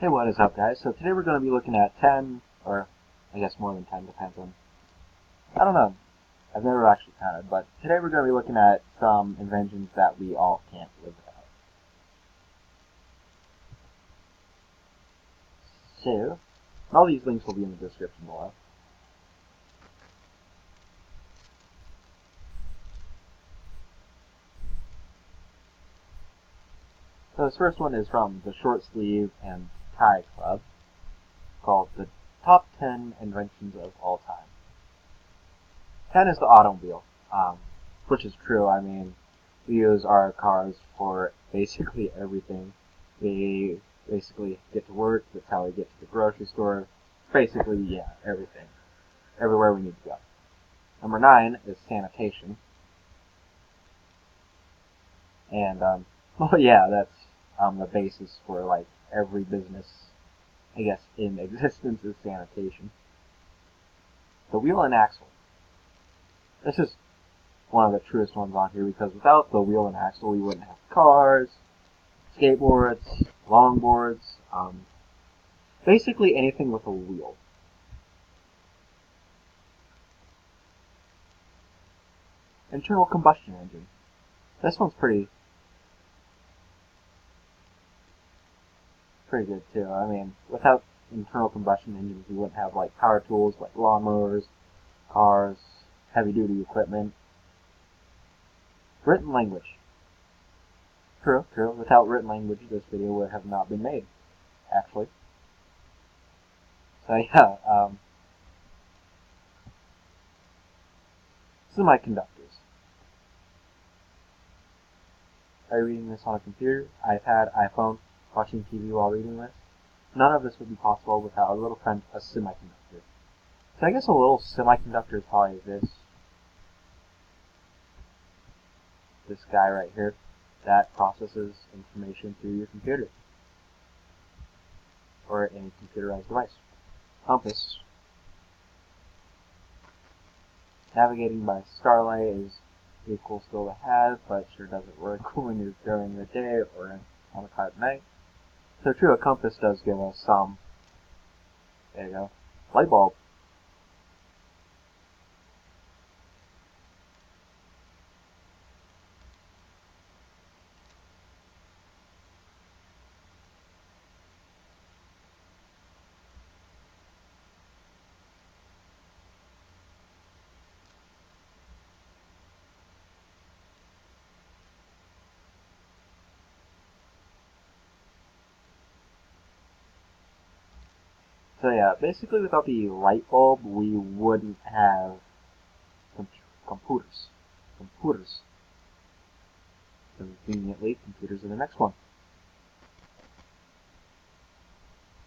Hey, what is up, guys? So today we're going to be looking at 10, or I guess more than 10, depends on, I don't know, I've never actually counted, but today we're going to be looking at some inventions that we all can't live without. So, all these links will be in the description below. So this first one is from the Short Sleeve and Tie Club, called the Top 10 Inventions of All Time. 10 is the automobile, which is true. I mean, we use our cars for basically everything. We basically get to work, that's how we get to the grocery store. Basically, yeah, everything. Everywhere we need to go. Number 9 is sanitation. And, well, yeah, that's the basis for, like, every business, I guess, in existence is sanitation. The wheel and axle. This is one of the truest ones on here because without the wheel and axle, we wouldn't have cars, skateboards, longboards, basically anything with a wheel. Internal combustion engine. This one's pretty good too. I mean, without internal combustion engines, we wouldn't have like power tools like lawnmowers, cars, heavy-duty equipment. Written language. True. Without written language, this video would have not been made, actually. So yeah, semiconductors. Are you reading this on a computer, iPad, iPhone, watching TV while reading this? None of this would be possible without a little friend, a semiconductor. So I guess a little semiconductor is probably this guy right here that processes information through your computer or any computerized device. Compass. Navigating by starlight is a cool skill to have, but sure doesn't work when you're during the day or on a cloud at night. So true, a compass does give us some. There you go. Light bulb. So yeah, basically without the light bulb, we wouldn't have computers. Conveniently, computers are the next one.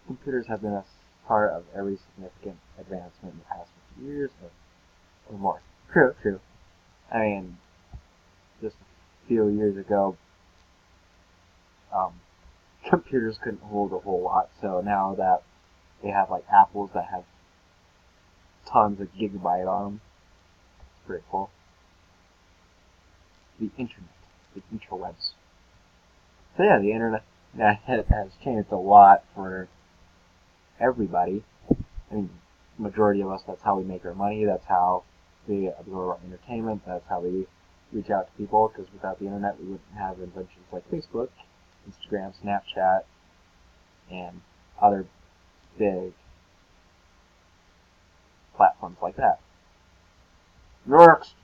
Computers have been a part of every significant advancement in the past 50 years or more. True. I mean, just a few years ago, computers couldn't hold a whole lot, so now that they have like Apples that have tons of gigabyte on them, it's pretty cool. The internet, the interwebs. So yeah, the internet has changed a lot for everybody. I mean, majority of us, that's how we make our money, that's how we absorb our entertainment, that's how we reach out to people, because without the internet we wouldn't have inventions like Facebook, Instagram, Snapchat, and other big platforms like that. Next.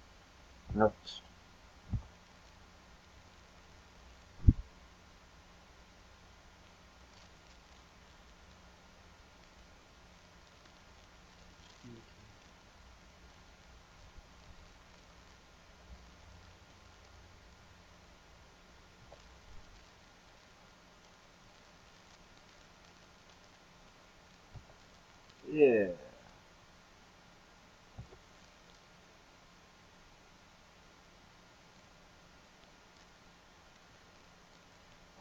Yeah.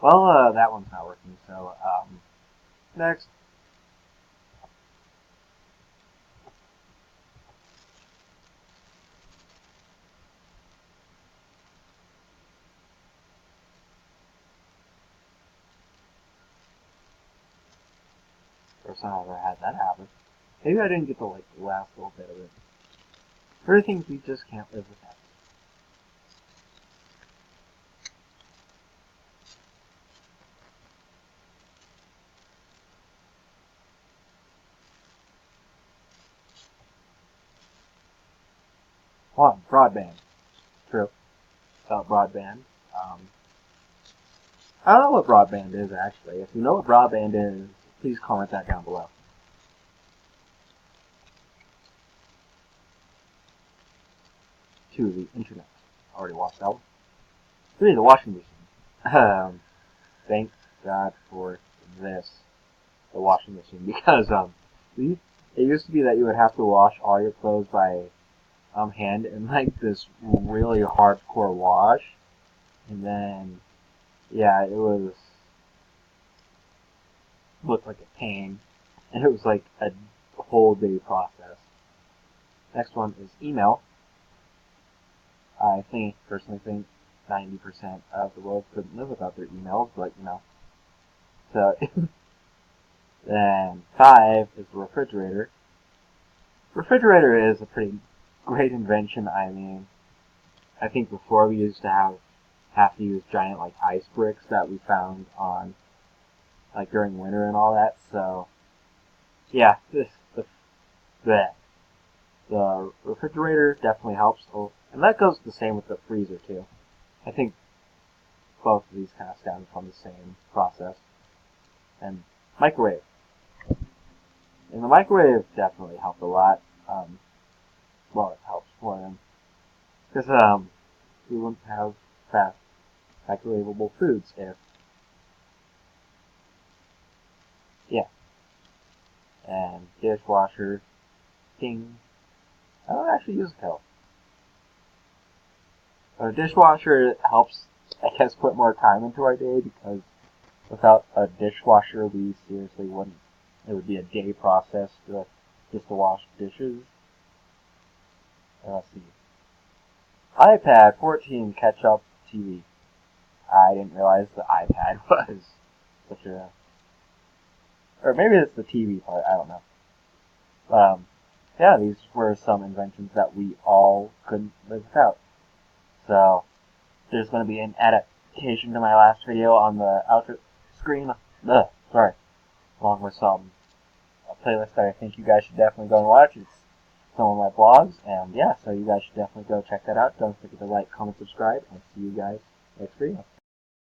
Well, that one's not working, so, next. person I ever had that happen. Maybe I didn't get the last little bit of it. There are things we just can't live without. One, broadband. True. About broadband. I don't know what broadband is, actually. If you know what broadband is, please comment that down below. Two, the internet. Already watched that one. Three, the washing machine. Thank God for this, the washing machine, because it used to be that you would have to wash all your clothes by hand in this really hardcore wash, and then yeah, it looked like a pain, and it was like a whole day process. Next one is email. I personally think 90% of the world couldn't live without their emails, but So, then 5 is the refrigerator. Refrigerator is a pretty great invention. I mean, I think before we used to have to use giant ice bricks that we found on during winter and all that. So, yeah, the refrigerator definitely helps. And that goes the same with the freezer too. I think both of these kind of stem from the same process. And microwave. And the microwave definitely helped a lot. Well, it helps more than because we wouldn't have fast microwavable foods if And dishwasher. Ding. I don't actually use a kettle. A dishwasher helps, I guess, put more time into our day, because without a dishwasher, we seriously wouldn't. It would be a day process just to wash dishes. Let's see. iPad 14 catch-up TV. I didn't realize the iPad was such a... Or maybe it's the TV part, I don't know. Yeah, these were some inventions that we all couldn't live without. So, there's going to be an adaptation to my last video on the outro screen. Along with a playlist that I think you guys should definitely go and watch. It's some of my blogs, and yeah, so you guys should definitely go check that out. Don't forget to like, comment, subscribe, and see you guys next video.